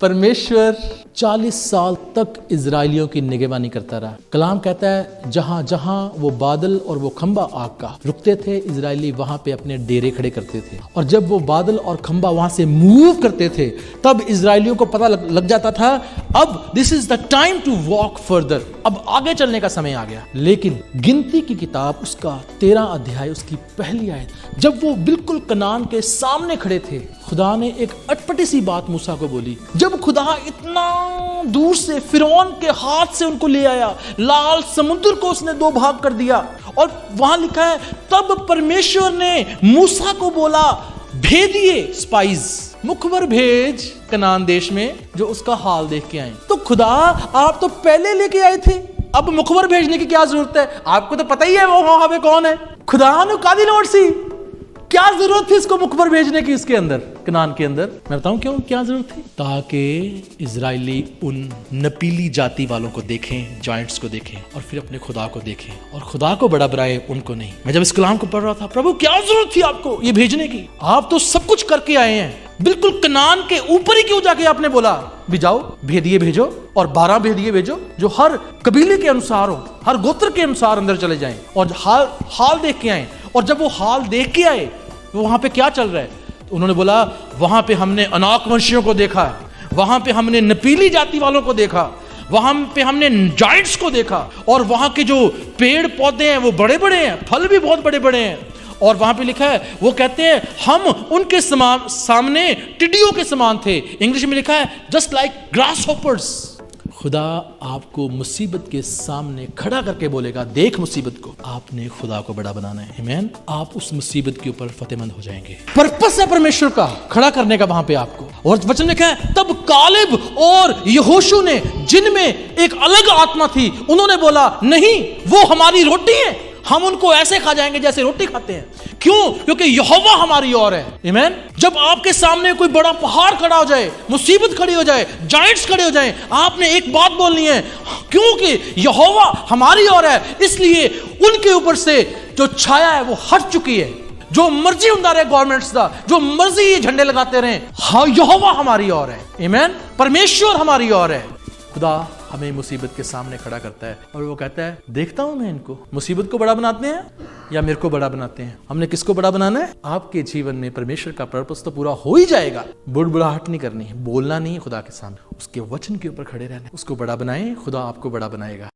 परमेश्वर 40 साल तक इजराइलियों की निगहबानी करता रहा। कलाम कहता है जहां जहां वो बादल और वो खंबा आग का रुकते थे, इजराइली वहां पे अपने डेरे खड़े करते थे। और जब वो बादल और खंबा वहां से मूव करते थे तब इजराइलियों को पता लग जाता था अब this is the time to walk further, अब आगे चलने का समय आ गया। लेकिन गिनती की किताब उसका 13 अध्याय उसकी पहली आयत, जब वो बिल्कुल कनान के सामने खड़े थे, खुदा ने एक अटपटी सी बात मूसा को बोली। जब खुदा इतना दूर से फिरौन के हाथ से उनको ले आया, लाल समुद्र को उसने 2 भाग कर दिया, और वहां लिखा है तब परमेश्वर ने मूसा को बोला भेजिए स्पाइस, मुखबर भेज कनान देश में जो उसका हाल देख के आए। तो खुदा आप तो पहले लेके आए थे, अब मुखबर भेजने की क्या जरूरत है? आपको तो पता ही है वो वहां पे कौन है। खुदा ने कादी नोट सी, क्या जरूरत थी इसको मुखबर भेजने की इसके अंदर, कनान के अंदर? मैं बताऊं क्यों, क्या जरूरत थी? ताकि इजराइली उन नपीली जाति वालों को देखें, जॉइंट्स को देखें और फिर अपने खुदा को देखें और खुदा को बड़ा बनाए, उनको नहीं। मैं जब इस कलाम को पढ़ रहा था, प्रभु क्या जरूरत थी आपको ये भेजने की? आप तो सब कुछ करके आए हैं, बिल्कुल कनान के ऊपर ही क्यों जाके आपने बोला भी जाओ भेदिए भेजो, और 12 भेदिए भेजो जो हर कबीले के अनुसार हो, हर गोत्र के अनुसार अंदर चले जाएं और हाल देख के आए। और जब वो हाल देख के आए तो वहां पे क्या चल रहा है? तो उन्होंने बोला वहां पे हमने अनाक वंशियों को देखा, वहां पे हमने नपीली जाति वालों को देखा, वहां पे हमने जाइंट्स को देखा, और वहां के जो पेड़ पौधे हैं वो बड़े बड़े हैं, फल भी बहुत बड़े बड़े हैं। और वहां पे लिखा है, वो कहते हैं हम उनके सामने टिड्डियों के समान थे। इंग्लिश में लिखा है जस्ट लाइक ग्रास हॉपर्स। खुदा आपको मुसीबत के सामने खड़ा करके बोलेगा देख मुसीबत को, आपने खुदा को बड़ा बनाना है। आमीन। आप उस मुसीबत के ऊपर फतेहमंद हो जाएंगे। पर्पस है परमेश्वर का खड़ा करने का वहां पे आपको। और वचन लिखा है तब कालेब और यहोशू ने, जिनमें एक अलग आत्मा थी, उन्होंने बोला नहीं वो हमारी रोटी है, हम उनको ऐसे खा जाएंगे जैसे रोटी खाते हैं। क्यों? क्योंकि यहोवा हमारी ओर है। आमीन। जब आपके सामने कोई बड़ा पहाड़ खड़ा हो जाए, मुसीबत खड़ी हो जाए, जायंट्स खड़े हो जाए, आपने एक बात बोलनी है, क्योंकि यहोवा हमारी ओर है, इसलिए उनके ऊपर से जो छाया है वो हट चुकी है। जो मर्जी हुंदा रहे गवर्नमेंट्स दा, जो मर्जी ये झंडे लगाते रहे, हाँ यहोवा हमारी ओर है। आमीन। परमेश्वर हमारी ओर है। खुदा हमें मुसीबत के सामने खड़ा करता है और वो कहता है देखता हूं मैं इनको, मुसीबत को बड़ा बनाते हैं या मेरे को बड़ा बनाते हैं? हमने किसको बड़ा बनाना है? आपके जीवन में परमेश्वर का पर्पस तो पूरा हो ही जाएगा। बुड़बुड़ाहट नहीं करनी है, बोलना नहीं है खुदा के सामने, उसके वचन के ऊपर खड़े रहना, उसको बड़ा बनाएं, खुदा आपको बड़ा बनाएगा।